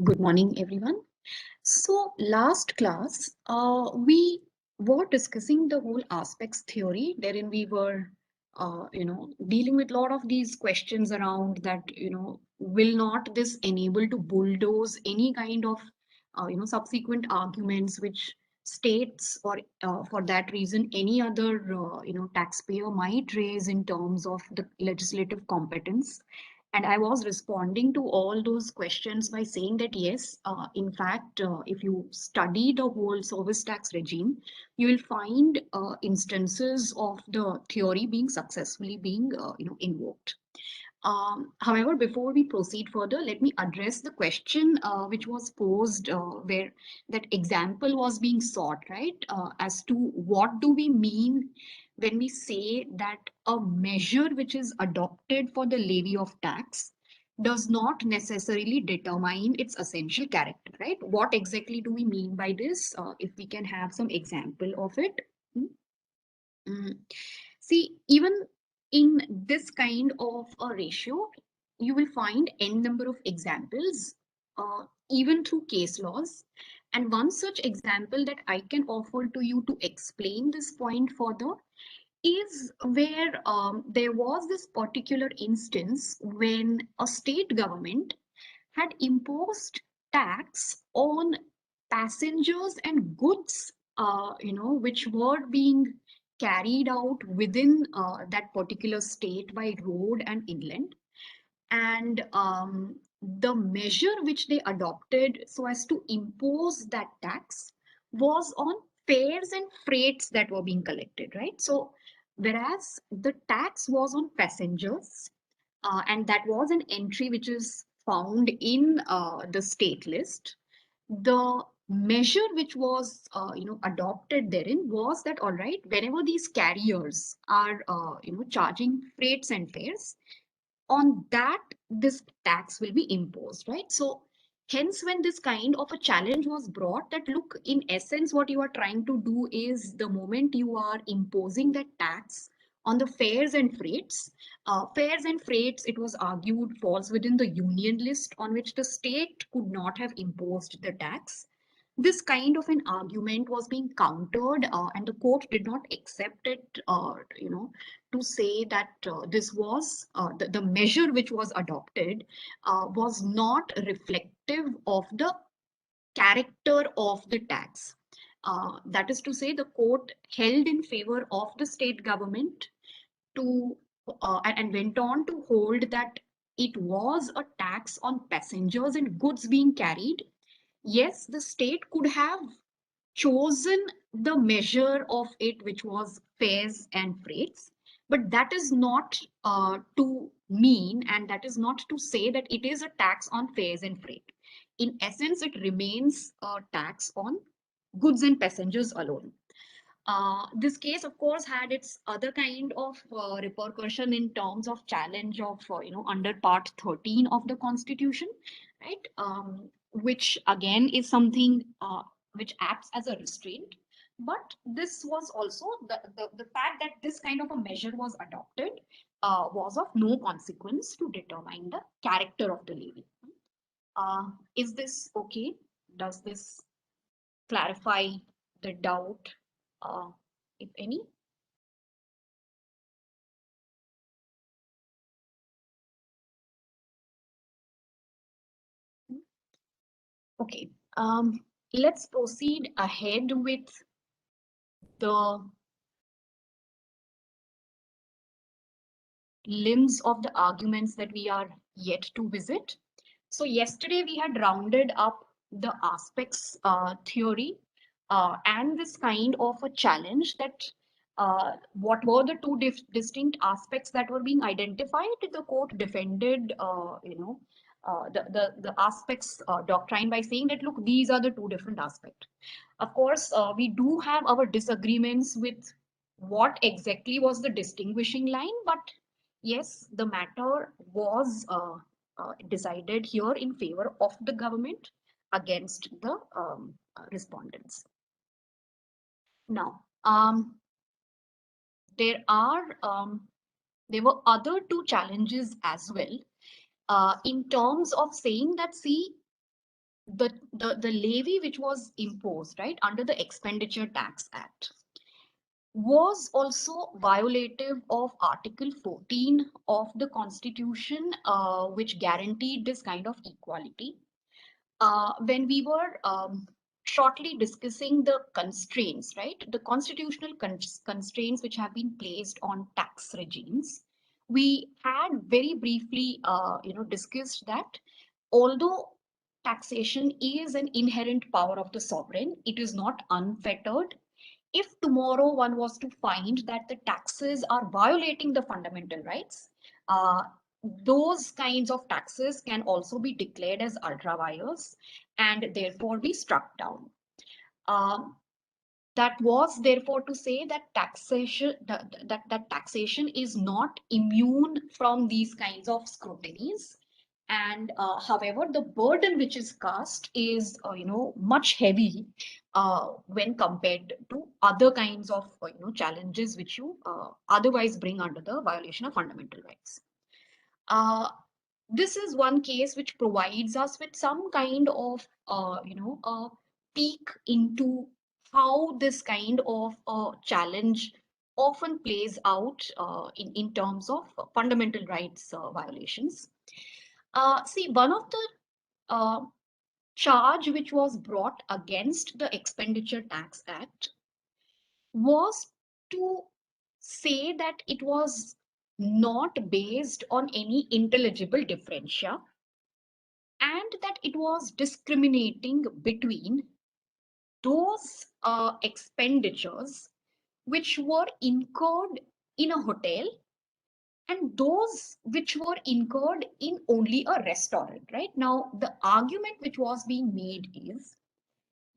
Good morning, everyone. So, last class, we were discussing the whole aspects theory, wherein we were, dealing with a lot of these questions around that, will not this enable to bulldoze any kind of, subsequent arguments which states or for that reason any other, taxpayer might raise in terms of the legislative competence. And I was responding to all those questions by saying that yes, in fact, if you study the whole service tax regime, you will find instances of the theory being successfully being, invoked. However, before we proceed further, let me address the question which was posed where that example was being sought, right? As to what do we mean when we say that a measure which is adopted for the levy of tax does not necessarily determine its essential character, right? What exactly do we mean by this? If we can have some example of it. Hmm? Mm. See, even in this kind of a ratio, you will find n number of examples, even through case laws. And one such example that I can offer to you to explain this point further is where there was this particular instance when a state government had imposed tax on passengers and goods, which were being carried out within that particular state by road and inland. And the measure which they adopted so as to impose that tax was on fares and freights that were being collected, right? So, whereas the tax was on passengers, and that was an entry which is found in the state list. The measure which was adopted therein was that all right, whenever these carriers are charging freights and fares, on that this tax will be imposed, right? So hence when this kind of a challenge was brought, that look, in essence what you are trying to do is the moment you are imposing that tax on the fares and freights, it was argued, falls within the union list on which the state could not have imposed the tax. This kind of an argument was being countered, and the court did not accept it, to say that this was the measure which was adopted was not reflective of the character of the tax. That is to say, the court held in favor of the state government to and went on to hold that it was a tax on passengers and goods being carried. Yes, the state could have chosen the measure of it, which was fares and freights. But that is not to mean, and that is not to say that it is a tax on fares and freight. In essence, it remains a tax on goods and passengers alone. This case, of course, had its other kind of repercussion in terms of challenge of, under Part 13 of the Constitution, right? Which again is something which acts as a restraint. But this was also the fact that this kind of a measure was adopted was of no consequence to determine the character of the levy. Is this okay? Does this clarify the doubt, uh, if any? Okay, let's proceed ahead with the limbs of the arguments that we are yet to visit. So yesterday we had rounded up the aspects theory and this kind of a challenge that what were the two distinct aspects that were being identified. The court defended, the aspects doctrine by saying that, look, these are the two different aspects. Of course, we do have our disagreements with what exactly was the distinguishing line, but yes, the matter was decided here in favor of the government against the respondents. Now, there are there were other two challenges as well in terms of saying that, see, the levy which was imposed, right, under the Expenditure Tax Act was also violative of Article 14 of the Constitution, which guaranteed this kind of equality. When we were shortly discussing the constraints, right, the constitutional constraints which have been placed on tax regimes, we had very briefly, discussed that although taxation is an inherent power of the sovereign, it is not unfettered. If tomorrow one was to find that the taxes are violating the fundamental rights, uh, those kinds of taxes can also be declared as ultra vires and therefore be struck down. Um, that was therefore to say that that taxation is not immune from these kinds of scrutinies, and however the burden which is cast is much heavy when compared to other kinds of challenges which you otherwise bring under the violation of fundamental rights. This is one case which provides us with some kind of a peek into how this kind of challenge often plays out in terms of fundamental rights violations. See, one of the uh, charge which was brought against the Expenditure Tax Act was to say that it was not based on any intelligible differentia, and that it was discriminating between those expenditures which were incurred in a hotel and those which were incurred in only a restaurant. Right now, the argument which was being made is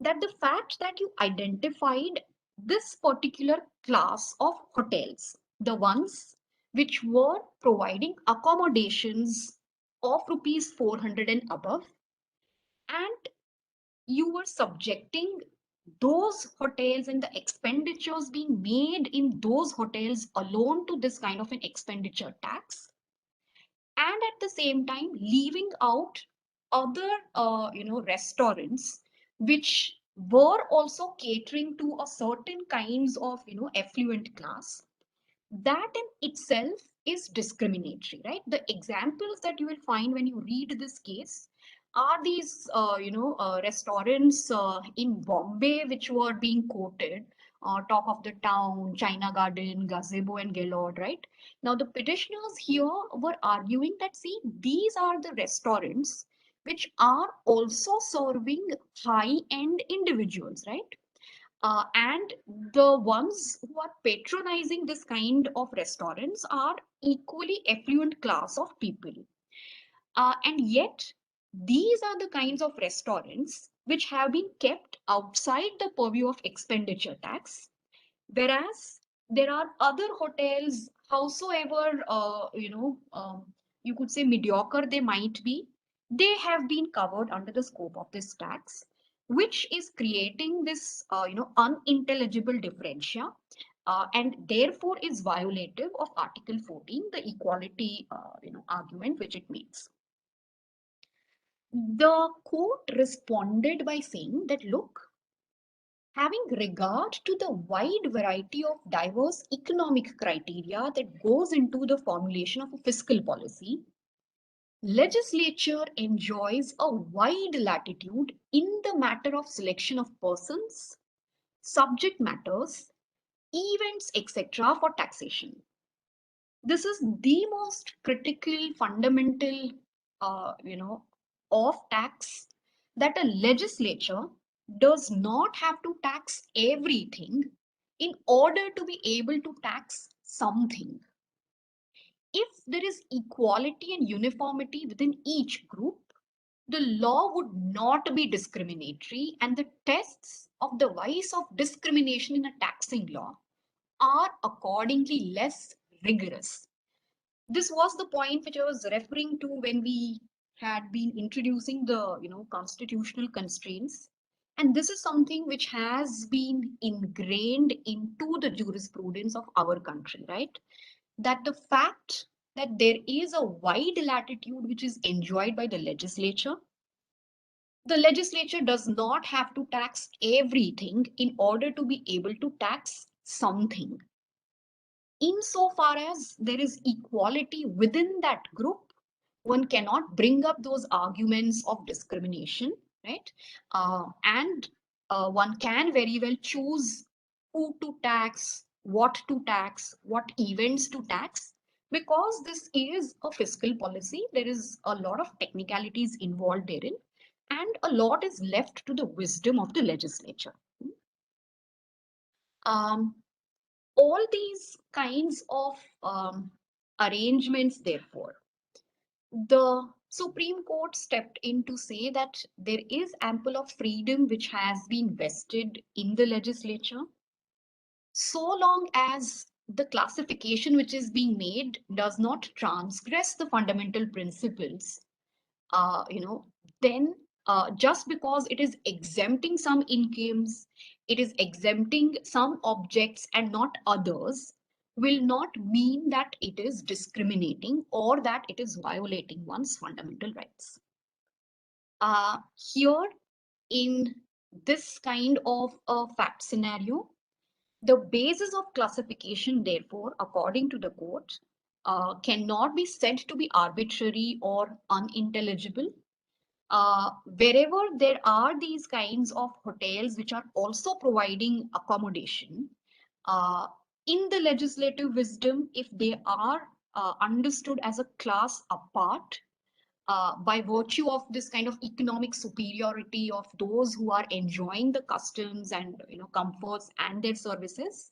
that the fact that you identified this particular class of hotels, the ones which were providing accommodations of rupees 400 and above, and you were subjecting those hotels and the expenditures being made in those hotels alone to this kind of an expenditure tax, and at the same time leaving out other restaurants which were also catering to a certain kinds of affluent class. That in itself is discriminatory, right? The examples that you will find when you read this case are these restaurants in Bombay which were being quoted, Talk of the Town, China Garden, Gazebo, and Gaylord, right? Now the petitioners here were arguing that, see, these are the restaurants which are also serving high end individuals, right? And the ones who are patronizing this kind of restaurants are equally affluent class of people. And yet, these are the kinds of restaurants which have been kept outside the purview of expenditure tax, whereas there are other hotels, howsoever you could say mediocre they might be, they have been covered under the scope of this tax, which is creating this unintelligible differentia, and therefore is violative of Article 14, the equality argument which it makes. The court responded by saying that, look, having regard to the wide variety of diverse economic criteria that goes into the formulation of a fiscal policy, legislature enjoys a wide latitude in the matter of selection of persons, subject matters, events, etc. for taxation. This is the most critical, fundamental, of tax, that a legislature does not have to tax everything in order to be able to tax something. If there is equality and uniformity within each group, the law would not be discriminatory, and the tests of the vice of discrimination in a taxing law are accordingly less rigorous. This was the point which I was referring to when we had been introducing the constitutional constraints. And this is something which has been ingrained into the jurisprudence of our country, right? That the fact that there is a wide latitude which is enjoyed by the legislature The legislature does not have to tax everything in order to be able to tax something. Insofar as there is equality within that group, one cannot bring up those arguments of discrimination, right? And one can very well choose who to tax, what events to tax, because this is a fiscal policy. There is a lot of technicalities involved therein, and a lot is left to the wisdom of the legislature. Um, all these kinds of arrangements, therefore, the Supreme Court stepped in to say that there is ample of freedom which has been vested in the legislature, so long as the classification which is being made does not transgress the fundamental principles. You know, then just because it is exempting some incomes, it is exempting some objects and not others, will not mean that it is discriminating or that it is violating one's fundamental rights. Here, in this kind of a fact scenario, the basis of classification, therefore, according to the court, cannot be said to be arbitrary or unintelligible. Wherever there are these kinds of hotels which are also providing accommodation, uh, in the legislative wisdom, if they are understood as a class apart, by virtue of this kind of economic superiority of those who are enjoying the customs and comforts and their services,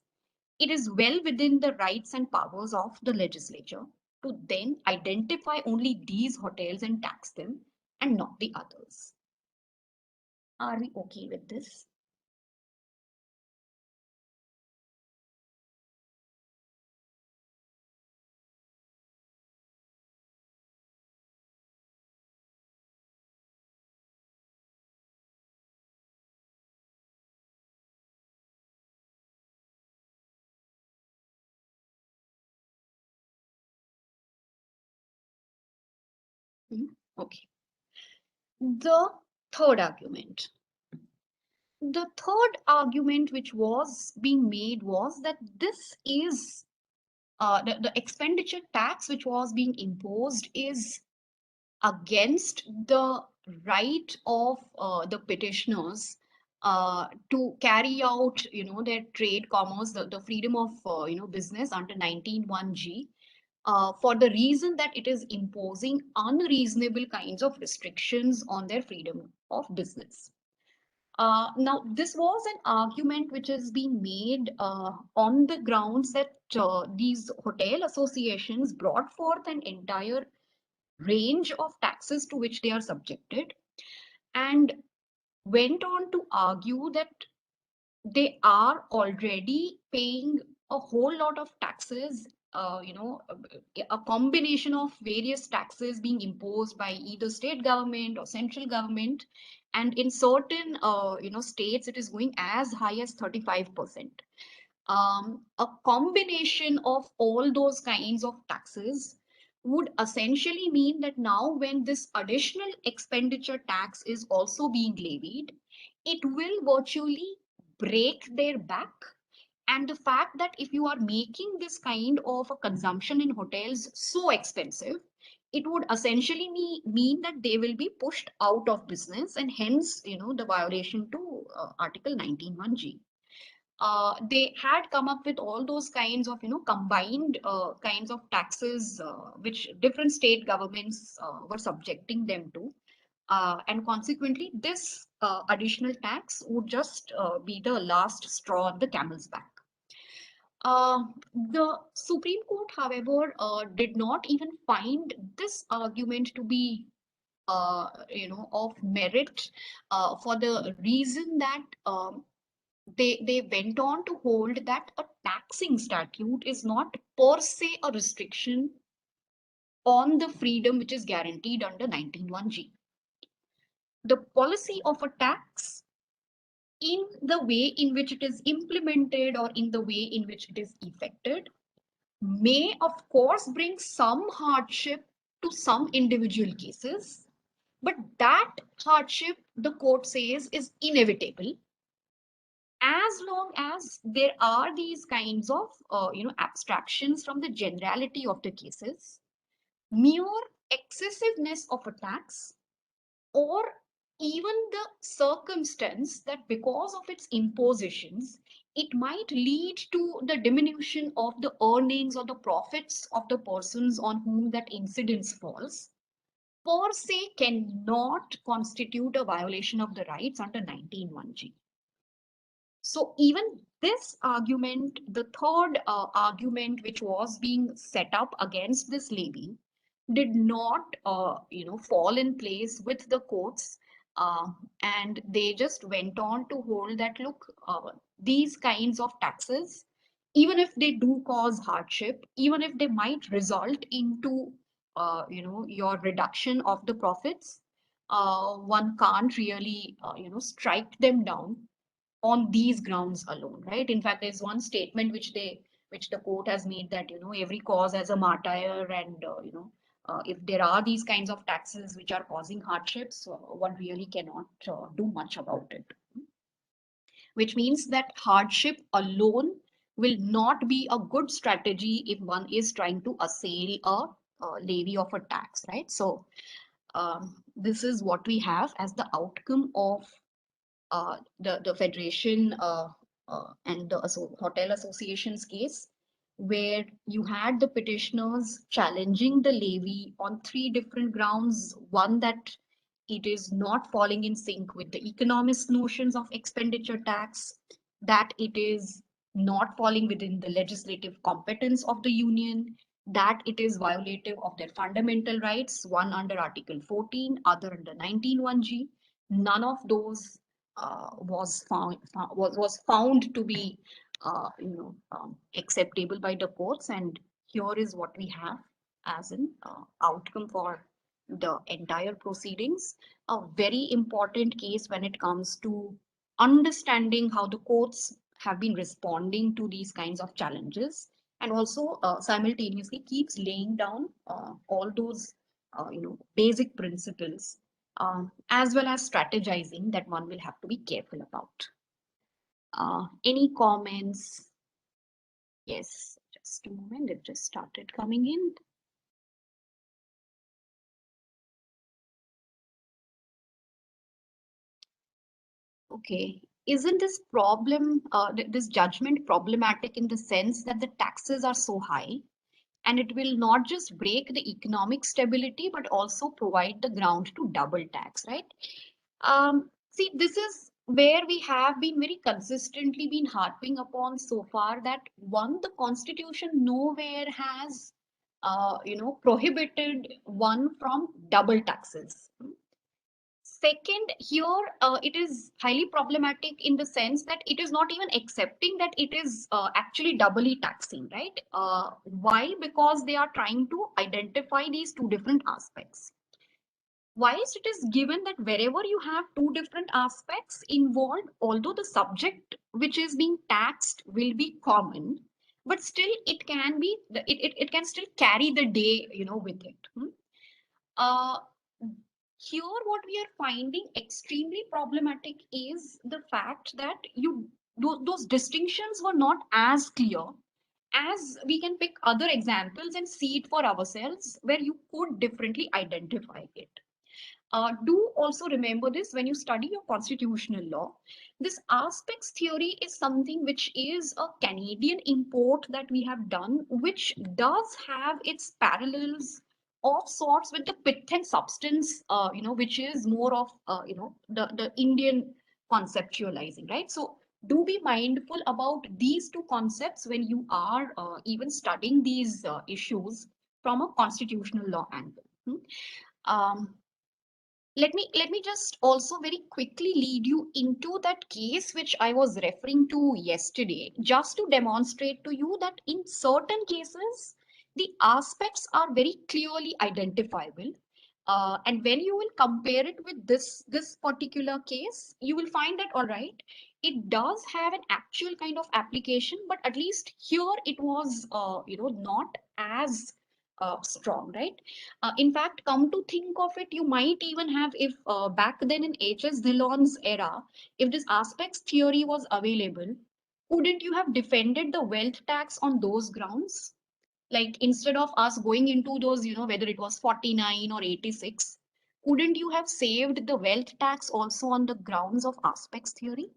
it is well within the rights and powers of the legislature to then identify only these hotels and tax them and not the others. Are we okay with this? Hmm? Okay. The third argument. The third argument which was being made was that this is the expenditure tax which was being imposed is against the right of the petitioners to carry out their trade commerce, the freedom of business under 19(1)(g), for the reason that it is imposing unreasonable kinds of restrictions on their freedom of business. Now, this was an argument which has been made on the grounds that these hotel associations brought forth an entire range of taxes to which they are subjected, and went on to argue that they are already paying a whole lot of taxes, a combination of various taxes being imposed by either state government or central government. And in certain, states, it is going as high as 35%. A combination of all those kinds of taxes would essentially mean that now when this additional expenditure tax is also being levied, it will virtually break their back. And the fact that if you are making this kind of a consumption in hotels so expensive, it would essentially mean that they will be pushed out of business, and hence the violation to article 19(1)(g). They had come up with all those kinds of combined kinds of taxes which different state governments were subjecting them to, and consequently this additional tax would just be the last straw on the camel's back. The Supreme Court, however, did not even find this argument to be of merit, for the reason that they went on to hold that a taxing statute is not per se a restriction on the freedom which is guaranteed under 19(1)(g). The policy of a tax, in the way in which it is implemented or in the way in which it is effected, may of course bring some hardship to some individual cases, but that hardship, the court says, is inevitable as long as there are these kinds of abstractions from the generality of the cases, mere excessiveness of attacks, or even the circumstance that because of its impositions it might lead to the diminution of the earnings or the profits of the persons on whom that incidence falls, per se cannot constitute a violation of the rights under 191G. So even this argument, the third argument which was being set up against this levy, did not, fall in place with the courts, uh, and they just went on to hold that look, these kinds of taxes, even if they do cause hardship, even if they might result into, your reduction of the profits, one can't really, strike them down on these grounds alone, right? In fact, there's one statement which the court has made that every cause has a martyr, and if there are these kinds of taxes which are causing hardships, one really cannot do much about it. Which means that hardship alone will not be a good strategy if one is trying to assail a levy of a tax, right? So this is what we have as the outcome of the federation and the hotel association's case, where you had the petitioners challenging the levy on three different grounds. One, that it is not falling in sync with the economist notions of expenditure tax, that it is not falling within the legislative competence of the union, that it is violative of their fundamental rights, one under Article 14, other under 191G. None of those was found to be acceptable by the courts, and here is what we have as an outcome for the entire proceedings. A very important case when it comes to understanding how the courts have been responding to these kinds of challenges, and also simultaneously keeps laying down all those basic principles, as well as strategizing that one will have to be careful about. Any comments? Yes, just a moment, it just started coming in. Okay, isn't this problem, this judgment problematic in the sense that the taxes are so high and it will not just break the economic stability but also provide the ground to double tax, right? See, this is where we have been very consistently been harping upon so far, that one, the Constitution nowhere has, prohibited one from double taxes. Second, here it is highly problematic in the sense that it is not even accepting that it is actually doubly taxing, right? Why? Because they are trying to identify these two different aspects. Whilst it is given that wherever you have two different aspects involved, although the subject which is being taxed will be common, but still it can be, it can still carry the day, with it. Uh, Here, what we are finding extremely problematic is the fact that those distinctions were not as clear as we can pick other examples and see it for ourselves, where you could differently identify it. Do also remember this when you study your constitutional law. This aspects theory is something which is a Canadian import that we have done, which does have its parallels of sorts with the pith and substance, which is more of, the Indian conceptualizing, right? So do be mindful about these two concepts when you are even studying these issues from a constitutional law angle. Um, let me just also very quickly lead you into that case which I was referring to yesterday, just to demonstrate to you that in certain cases the aspects are very clearly identifiable, and when you will compare it with this particular case, you will find that all right, it does have an actual kind of application, but at least here it was not as strong, right? In fact, come to think of it, you might even have, if back then in H.S. Dillon's era, if this aspects theory was available, couldn't you have defended the wealth tax on those grounds? Like instead of us going into those, whether it was 49 or 86, couldn't you have saved the wealth tax also on the grounds of aspects theory?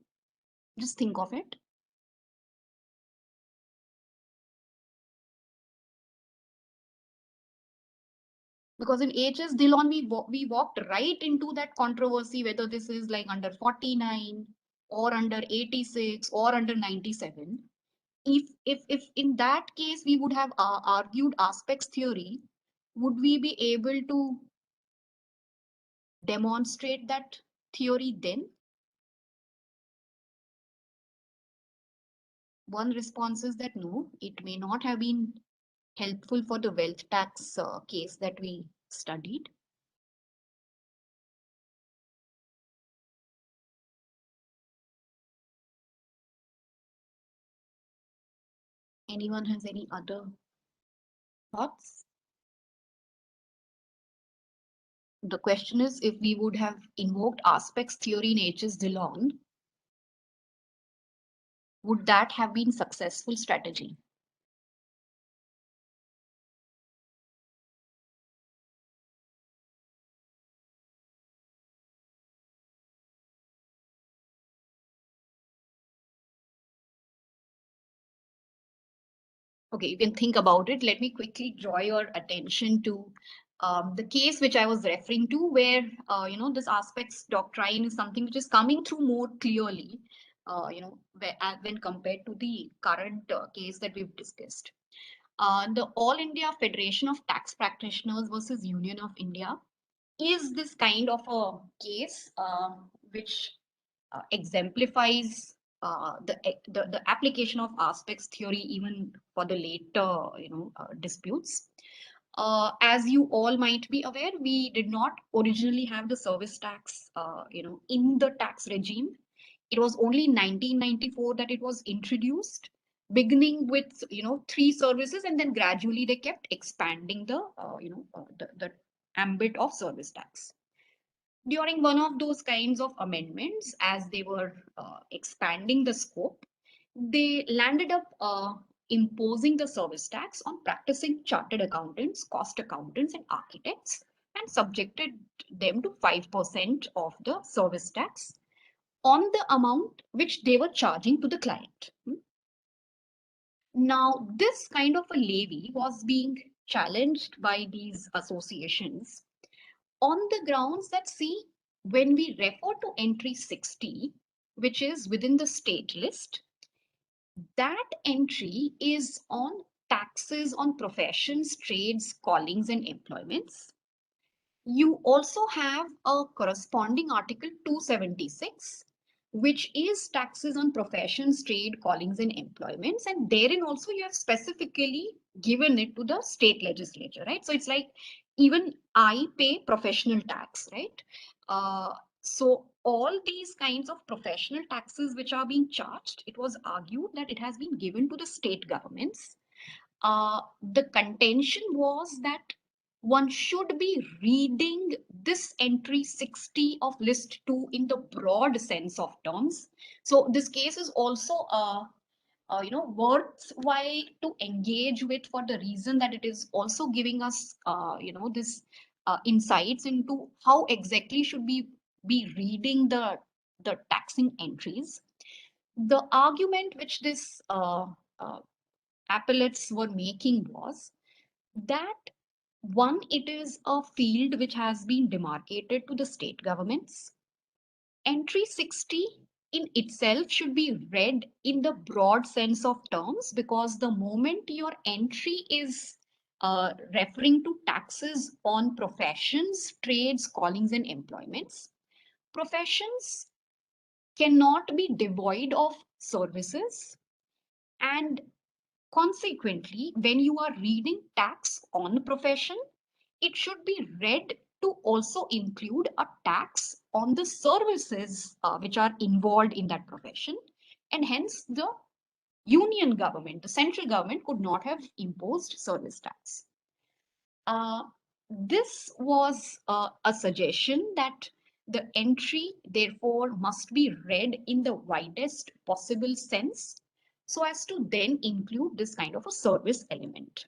Just think of it. Because in HS Dillon, we walked right into that controversy, whether this is like under 49 or under 86 or under 97. If in that case we would have argued aspects theory, would we be able to demonstrate that theory then? One response is that no, it may not have been helpful for the wealth tax case that we studied. Anyone has any other thoughts? The question is, if we would have invoked aspects theory in H.S. Dillon, would that have been successful strategy? Okay, you can think about it. Let me quickly draw your attention to the case which I was referring to, where this aspects doctrine is something which is coming through more clearly, when compared to the current case that we've discussed. The All India Federation of Tax Practitioners versus Union of India is this kind of a case which exemplifies the application of aspects theory even for the later disputes. As you all might be aware, we did not originally have the service tax in the tax regime. It was only 1994 that it was introduced, beginning with three services, and then gradually they kept expanding the ambit of service tax. During one of those kinds of amendments, as they were expanding the scope, they landed up imposing the service tax on practicing chartered accountants, cost accountants, and architects, and subjected them to 5% of the service tax on the amount which they were charging to the client. Now, this kind of a levy was being challenged by these associations on the grounds that, see, when we refer to entry 60, which is within the state list, that entry is on taxes on professions, trades, callings, and employments. You also have a corresponding article 276, which is taxes on professions, trade, callings, and employments. And therein also you have specifically given it to the state legislature, right? So it's like, even I pay professional tax, right? So all these kinds of professional taxes which are being charged, it was argued that it has been given to the state governments. The contention was that one should be reading this entry 60 of list 2 in the broad sense of terms. So this case is also worthwhile to engage with, for the reason that it is also giving us this insights into how exactly should we be reading the taxing entries. The argument which this appellates were making was that, one, it is a field which has been demarcated to the state governments. Entry 60 in itself should be read in the broad sense of terms, because the moment your entry is referring to taxes on professions, trades, callings, and employments, professions cannot be devoid of services. And consequently, when you are reading tax on profession, it should be read to also include a tax on the services which are involved in that profession. And hence, the union government, the central government, could not have imposed service tax. Uh, this was a suggestion that the entry, therefore, must be read in the widest possible sense so as to then include this kind of a service element.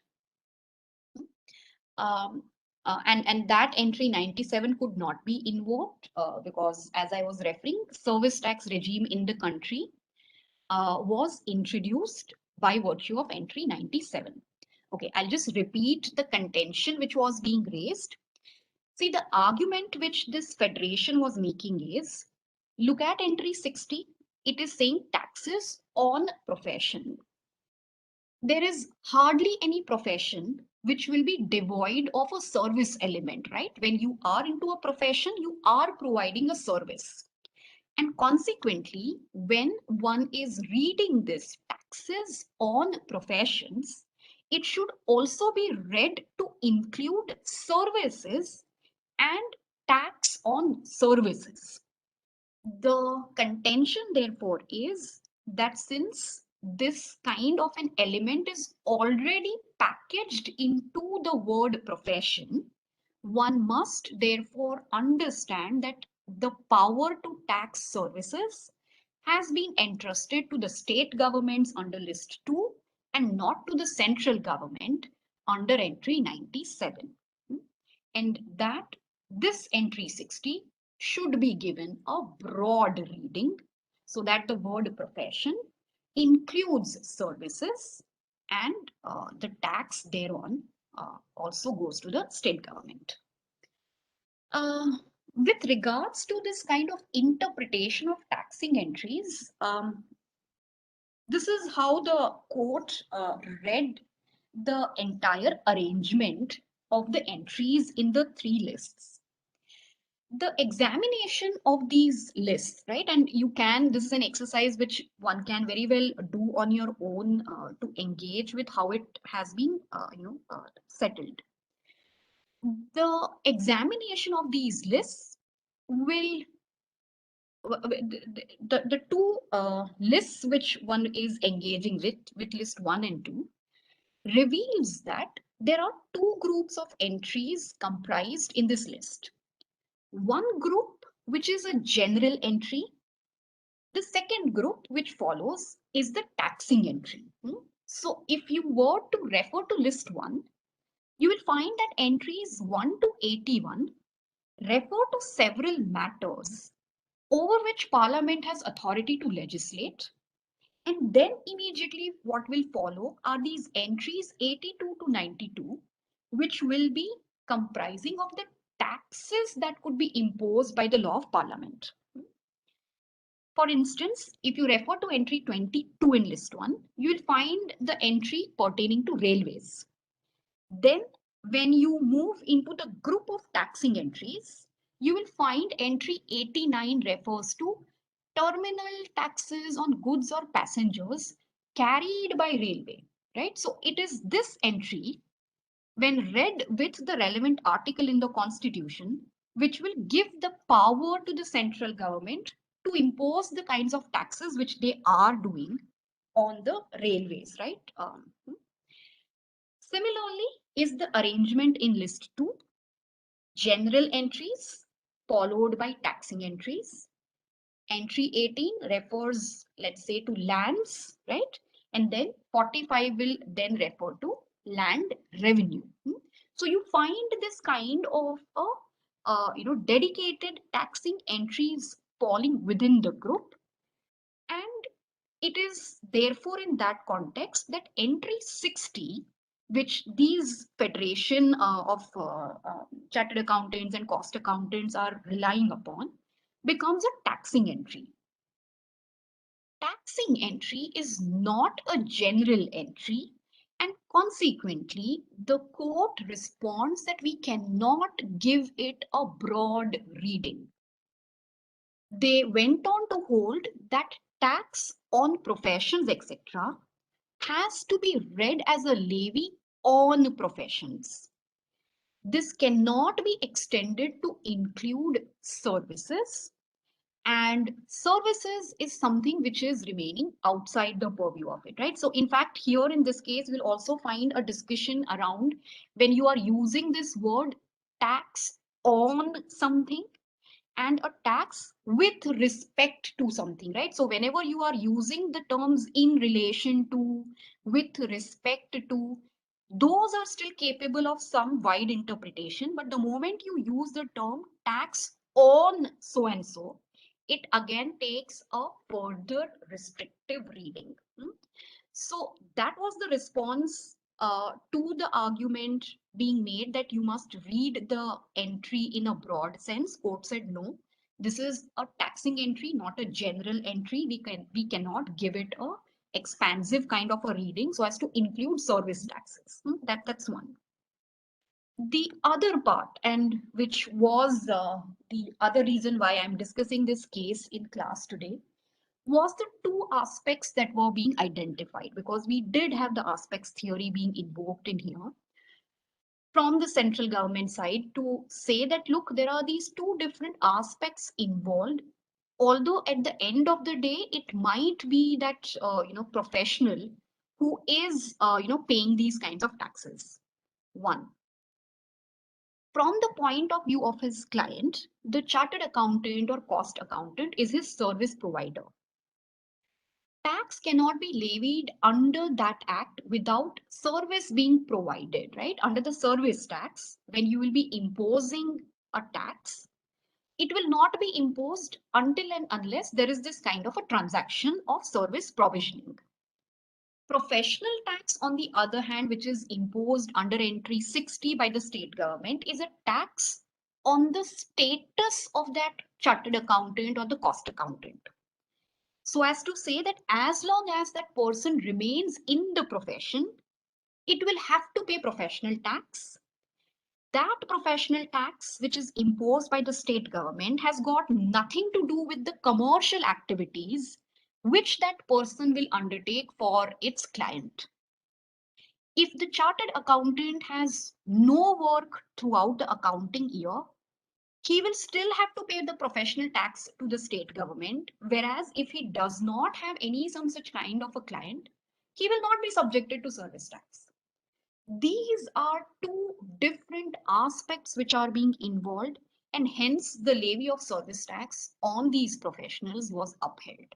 Um, and that entry 97 could not be invoked because, as I was referring, service tax regime in the country was introduced by virtue of entry 97. Okay, I'll just repeat the contention which was being raised. See, the argument which this federation was making is, look at entry 60, it is saying taxes on profession. There is hardly any profession which will be devoid of a service element, right? When you are into a profession, you are providing a service. And consequently, when one is reading this taxes on professions, it should also be read to include services and tax on services. The contention, therefore, is that since this kind of an element is already packaged into the word profession, one must therefore understand that the power to tax services has been entrusted to the state governments under list 2 and not to the central government under entry 97. And that this entry 60 should be given a broad reading so that the word profession includes services and the tax thereon also goes to the state government. Uh, with regards to this kind of interpretation of taxing entries, this is how the court read the entire arrangement of the entries in the three lists. The examination of these lists, right? And you can, this is an exercise which one can very well do on your own to engage with how it has been, settled. The examination of these lists will, the two lists which one is engaging with list 1 and 2, reveals that there are two groups of entries comprised in this list. One group, which is a general entry. The second group, which follows, is the taxing entry. So if you were to refer to list 1, you will find that entries 1 to 81 refer to several matters over which Parliament has authority to legislate. And then immediately what will follow are these entries 82 to 92, which will be comprising of the taxes that could be imposed by the law of Parliament. For instance, if you refer to entry 22 in list 1, you will find the entry pertaining to railways. Then when you move into the group of taxing entries, you will find entry 89 refers to terminal taxes on goods or passengers carried by railway, right? So it is this entry, when read with the relevant article in the constitution, which will give the power to the central government to impose the kinds of taxes which they are doing on the railways, right? Similarly, is the arrangement in list 2, general entries followed by taxing entries. Entry 18 refers, let's say, to lands, right? And then 45 will then refer to land revenue. So you find this kind of a dedicated taxing entries falling within the group, and it is therefore in that context that entry 60, which these federation of chartered accountants and cost accountants are relying upon, becomes a taxing entry. Taxing entry is not a general entry, and consequently, the court responds that we cannot give it a broad reading. They went on to hold that tax on professions, etc., has to be read as a levy on professions. This cannot be extended to include services, and services is something which is remaining outside the purview of it, right? So in fact, here in this case, we'll also find a discussion around when you are using this word tax on something and a tax with respect to something, right? So whenever you are using the terms in relation to, with respect to, those are still capable of some wide interpretation. But the moment you use the term tax on so and so, it again takes a further restrictive reading. So that was the response to the argument being made that you must read the entry in a broad sense. Court said no. This is a taxing entry, not a general entry. We cannot give it a expansive kind of a reading so as to include service taxes. That's one. The other part, and which was the other reason why I'm discussing this case in class today, was the two aspects that were being identified, because we did have the aspects theory being invoked in here from the central government side to say that, look, there are these two different aspects involved. Although at the end of the day, it might be that, professional who is, paying these kinds of taxes. One, from the point of view of his client, the chartered accountant or cost accountant is his service provider. Tax cannot be levied under that act without service being provided, right? Under the service tax, when you will be imposing a tax, it will not be imposed until and unless there is this kind of a transaction of service provisioning. Professional tax, on the other hand, which is imposed under entry 60 by the state government, is a tax on the status of that chartered accountant or the cost accountant. So as to say that as long as that person remains in the profession, it will have to pay professional tax. That professional tax, which is imposed by the state government, has got nothing to do with the commercial activities which that person will undertake for its client. If the chartered accountant has no work throughout the accounting year, he will still have to pay the professional tax to the state government. Whereas if he does not have any some such kind of a client, he will not be subjected to service tax. These are two different aspects which are being involved, and hence the levy of service tax on these professionals was upheld.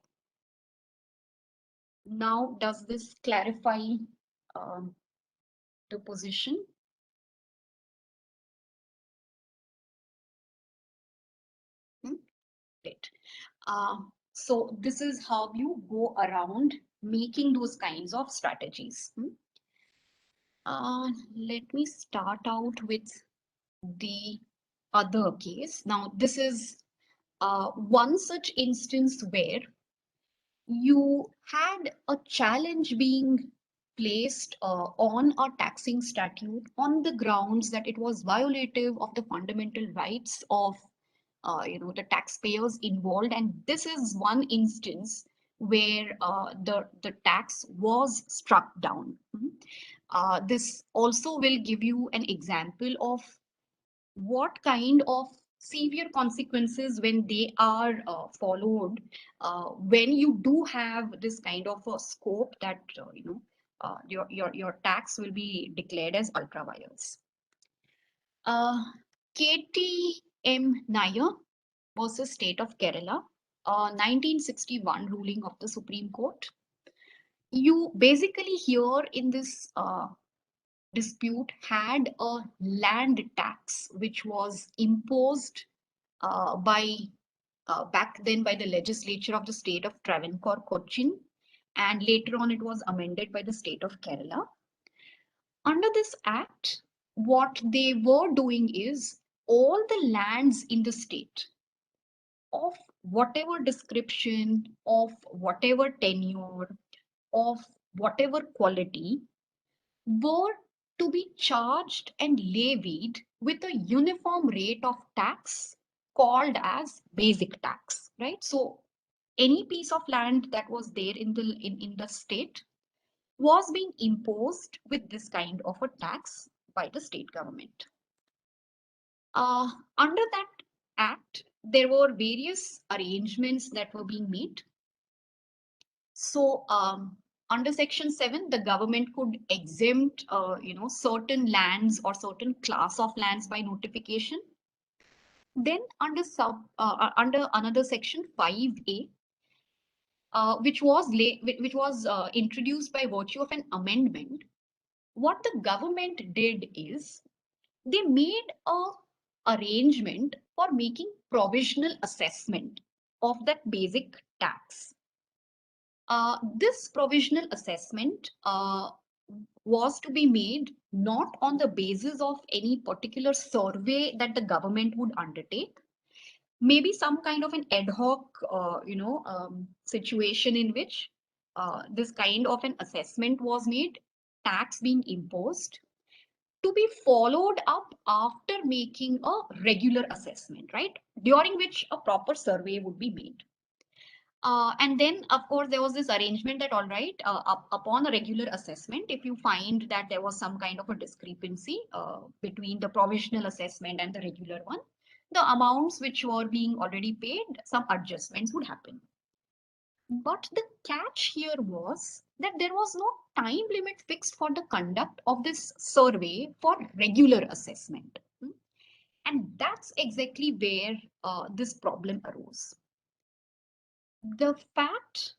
Now, does this clarify um, the position? Hmm? Great. So this is how you go around making those kinds of strategies. Let me start out with the other case. Now, this is one such instance where you had a challenge being placed on a taxing statute on the grounds that it was violative of the fundamental rights of the taxpayers involved, and this is one instance where the tax was struck down. This also will give you an example of what kind of severe consequences when they are followed, when you do have this kind of a scope that your tax will be declared as ultra vires. KTM Nair versus State of Kerala, 1961 ruling of the Supreme Court. You basically here in this dispute had a land tax which was imposed by back then by the legislature of the state of Travancore, Cochin, and later on it was amended by the state of Kerala. Under this act, what they were doing is all the lands in the state of whatever description, of whatever tenure, of whatever quality, were to be charged and levied with a uniform rate of tax called as basic tax, right? So any piece of land that was there in the state was being imposed with this kind of a tax by the state government. Under that act, there were various arrangements that were being made. So under Section 7, the government could exempt, certain lands or certain class of lands by notification. Then under another Section 5A, which was introduced by virtue of an amendment, what the government did is they made a arrangement for making provisional assessment of that basic tax. This provisional assessment was to be made not on the basis of any particular survey that the government would undertake, maybe some kind of an ad hoc, situation in which this kind of an assessment was made, tax being imposed, to be followed up after making a regular assessment, right? During which a proper survey would be made. And then, of course, there was this arrangement that, all right, upon a regular assessment, if you find that there was some kind of a discrepancy between the provisional assessment and the regular one, the amounts which were being already paid, some adjustments would happen. But the catch here was that there was no time limit fixed for the conduct of this survey for regular assessment. And that's exactly where this problem arose. The fact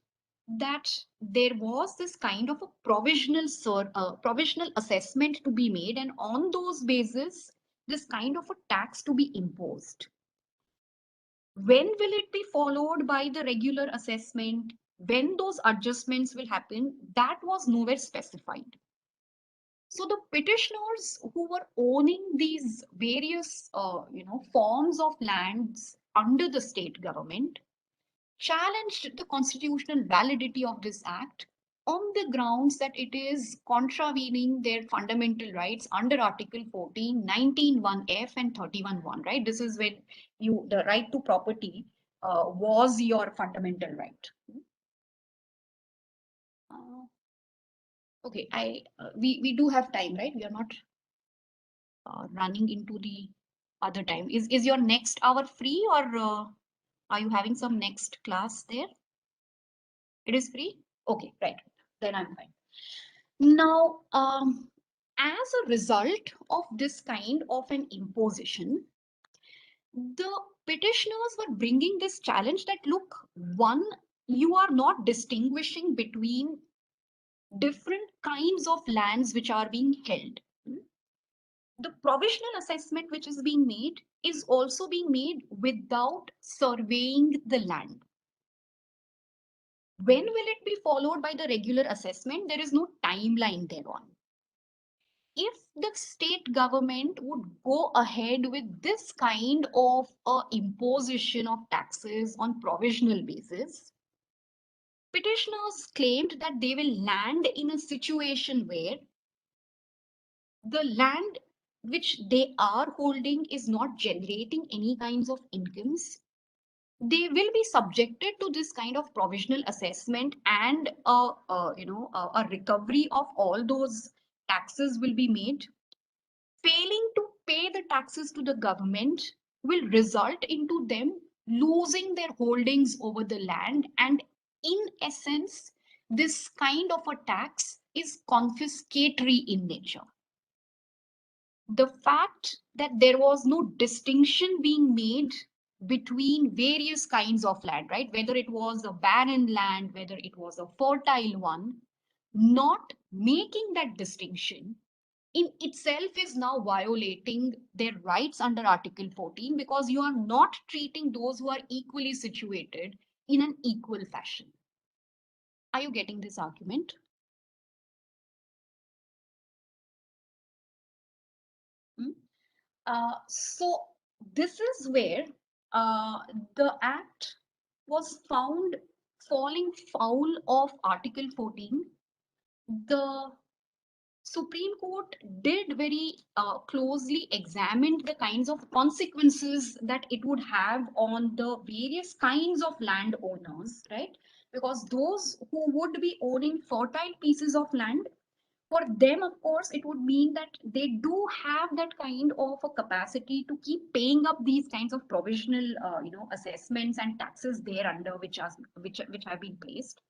that there was this kind of a provisional assessment to be made, and on those basis this kind of a tax to be imposed, when will it be followed by the regular assessment, when those adjustments will happen, that was nowhere specified. So the petitioners who were owning these various forms of lands under the state government challenged the constitutional validity of this act on the grounds that it is contravening their fundamental rights under Article 14, 19(1)(f) and 31(1), right? This is when the right to property was your fundamental right. Okay, we do have time, right? We are not running into the other time. Is your next hour free, or are you having some next class there? It is free? Okay, right. Then I'm fine. Now, as a result of this kind of an imposition, the petitioners were bringing this challenge that, look, one, you are not distinguishing between different kinds of lands which are being held. The provisional assessment which is being made is also being made without surveying the land. When will it be followed by the regular assessment? There is no timeline thereon. If the state government would go ahead with this kind of imposition of taxes on provisional basis, petitioners claimed that they will land in a situation where the land which they are holding is not generating any kinds of incomes. They will be subjected to this kind of provisional assessment, and a recovery of all those taxes will be made. Failing to pay the taxes to the government will result into them losing their holdings over the land, and in essence this kind of a tax is confiscatory in nature. The fact that there was no distinction being made between various kinds of land, right? Whether it was a barren land, whether it was a fertile one, not making that distinction in itself is now violating their rights under Article 14, because you are not treating those who are equally situated in an equal fashion. Are you getting this argument? Hmm? So this is where uh, the act was found falling foul of Article 14. The Supreme Court did very closely examine the kinds of consequences that it would have on the various kinds of landowners, right? Because those who would be owning fertile pieces of land For them, of course, it would mean that they do have that kind of a capacity to keep paying up these kinds of provisional, assessments and taxes there under which have been placed.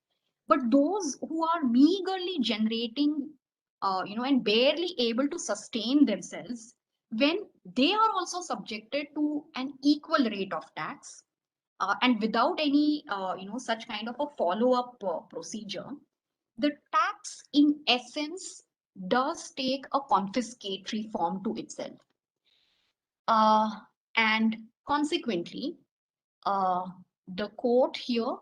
But those who are meagerly generating, and barely able to sustain themselves, when they are also subjected to an equal rate of tax, and without any, such kind of a follow-up procedure, the tax in essence does take a confiscatory form to itself. And consequently, uh, the court here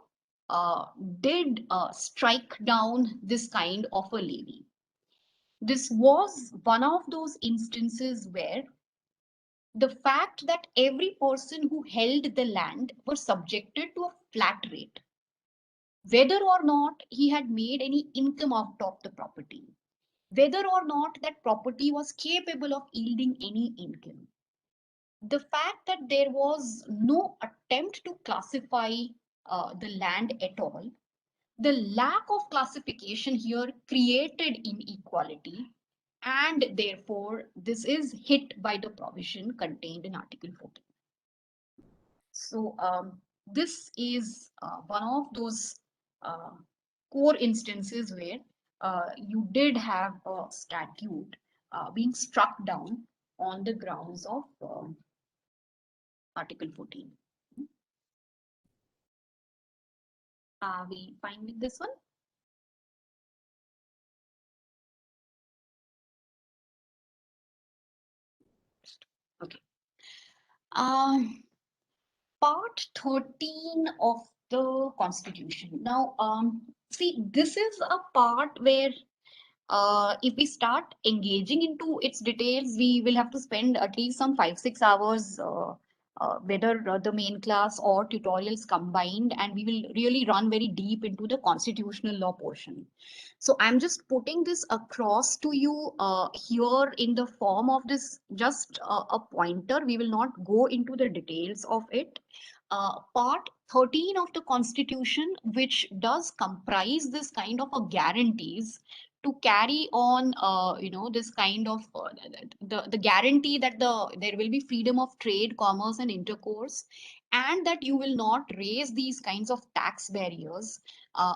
did strike down this kind of a levy. This was one of those instances where the fact that every person who held the land was subjected to a flat rate, whether or not he had made any income out of the property, whether or not that property was capable of yielding any income. The fact that there was no attempt to classify the land at all, the lack of classification here created inequality, and therefore this is hit by the provision contained in Article 14. So this is one of those uh, core instances where you did have a statute being struck down on the grounds of Article 14. Are we fine with this one? Okay. Um, Part 13 of the Constitution. Now, see, this is a part where if we start engaging into its details, we will have to spend at least some 5-6 hours, whether the main class or tutorials combined, and we will really run very deep into the constitutional law portion. So I'm just putting this across to you here in the form of this just a pointer. We will not go into the details of it. Part 13 of the Constitution, which does comprise this kind of a guarantees to carry on, this kind of the guarantee that there will be freedom of trade, commerce, and intercourse, and that you will not raise these kinds of tax barriers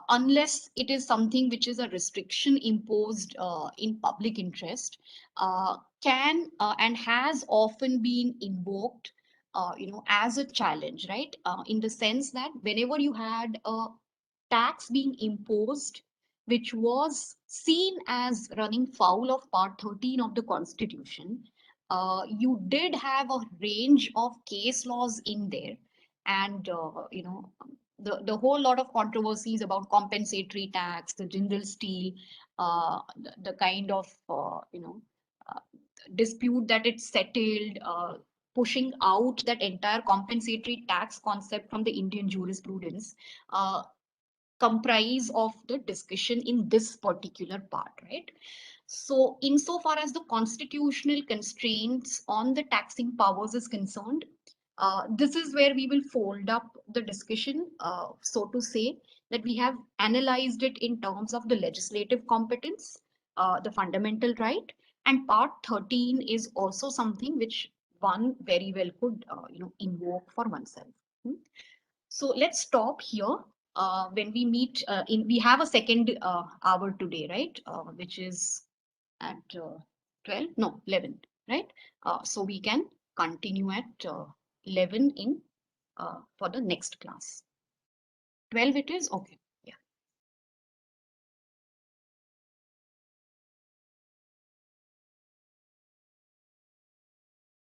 unless it is something which is a restriction imposed in public interest, can and has often been invoked, as a challenge, right? In the sense that whenever you had a tax being imposed which was seen as running foul of Part 13 of the Constitution, you did have a range of case laws in there. And, the whole lot of controversies about compensatory tax, the Jindal Steel, the kind of, uh, dispute that it settled, pushing out that entire compensatory tax concept from the Indian jurisprudence. Comprise of the discussion in this particular part, right? So, insofar as the constitutional constraints on the taxing powers is concerned, this is where we will fold up the discussion, so to say, that we have analyzed it in terms of the legislative competence, the fundamental right, and part 13 is also something which one very well could, invoke for oneself. Hmm? So let's stop here. When we meet we have a second hour today, right? Which is at 12, no, 11, right? So we can continue at 11 in for the next class. 12 it is, okay.